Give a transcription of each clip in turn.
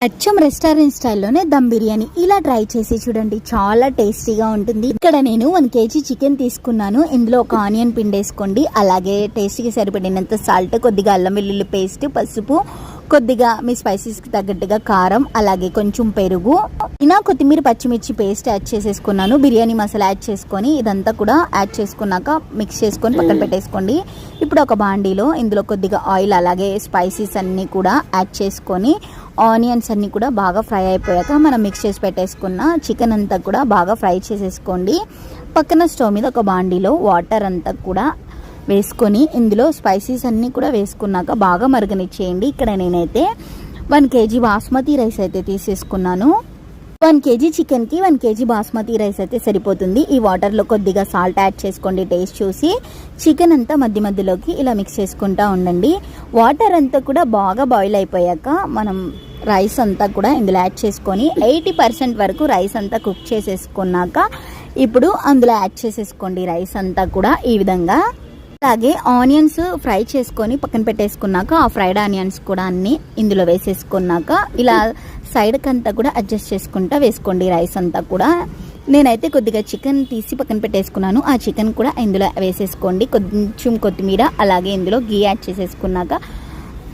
అచ్చం రెస్టారెంట్ స్టైల్లోనే దమ్ బిర్యానీ ఇలా ట్రై చేసి చూడండి, చాలా టేస్టీగా ఉంటుంది. ఇక్కడ నేను 1 kg చికెన్ తీసుకున్నాను. ఇందులో ఒక ఆనియన్ పిండేసుకోండి, అలాగే టేస్ట్కి సరిపడినంత సాల్ట్, కొద్దిగా అల్లం వెల్లుల్లి పేస్ట్, పసుపు, కొద్దిగా మీ స్పైసెస్కి తగ్గట్టుగా కారం, అలాగే కొంచెం పెరుగు, ఇలా కొత్తిమీర పచ్చిమిర్చి పేస్ట్ యాడ్ చేసేసుకున్నాను. బిర్యానీ మసాలా యాడ్ చేసుకొని ఇదంతా కూడా యాడ్ చేసుకున్నాక మిక్స్ చేసుకొని పక్కన పెట్టేసుకోండి. ఇప్పుడు ఒక బాండీలో ఇందులో కొద్దిగా ఆయిల్, అలాగే స్పైసెస్ అన్నీ కూడా యాడ్ చేసుకొని ఆనియన్స్ అన్నీ కూడా బాగా ఫ్రై అయిపోయాక మనం మిక్స్ చేసి పెట్టేసుకున్న చికెన్ అంతా కూడా బాగా ఫ్రై చేసేసుకోండి. పక్కన స్టవ్ మీద ఒక బాండీలో వాటర్ అంతా కూడా వేసుకొని ఇందులో స్పైసెస్ అన్నీ కూడా వేసుకున్నాక బాగా మరగనిచ్చేయండి. ఇక్కడ నేనైతే 1 kg బాస్మతి రైస్ అయితే తీసేసుకున్నాను. 1 kg చికెన్కి 1 kg బాస్మతి రైస్ అయితే సరిపోతుంది. ఈ వాటర్లో కొద్దిగా సాల్ట్ యాడ్ చేసుకోండి టేస్ట్ చూసి. చికెన్ అంతా మధ్య మధ్యలోకి ఇలా మిక్స్ చేసుకుంటూ ఉండండి. వాటర్ అంతా కూడా బాగా బాయిల్ అయిపోయాక మనం రైస్ అంతా కూడా ఇందులో యాడ్ చేసుకొని 80% వరకు రైస్ అంతా కుక్ చేసేసుకున్నాక ఇప్పుడు అందులో యాడ్ చేసేసుకోండి రైస్ అంతా కూడా ఈ విధంగా. అలాగే ఆనియన్స్ ఫ్రై చేసుకొని పక్కన పెట్టేసుకున్నాక ఆ ఫ్రైడ్ ఆనియన్స్ కూడా అన్ని ఇందులో వేసేసుకున్నాక ఇలా సైడ్కి అంతా కూడా అడ్జస్ట్ చేసుకుంటా వేసుకోండి రైస్ అంతా కూడా. నేనైతే కొద్దిగా చికెన్ తీసి పక్కన పెట్టేసుకున్నాను, ఆ చికెన్ కూడా ఇందులో వేసేసుకోండి. కొంచెం కొత్తిమీర, అలాగే ఇందులో గీ యాడ్ చేసేసుకున్నాక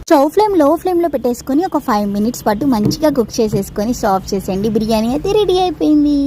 స్టవ్ ఫ్లేమ్ లో ఫ్లేమ్లో పెట్టేసుకొని ఒక 5 minutes పాటు మంచిగా కుక్ చేసేసుకొని సర్వ్ చేసేయండి. బిర్యానీ అయితే రెడీ అయిపోయింది.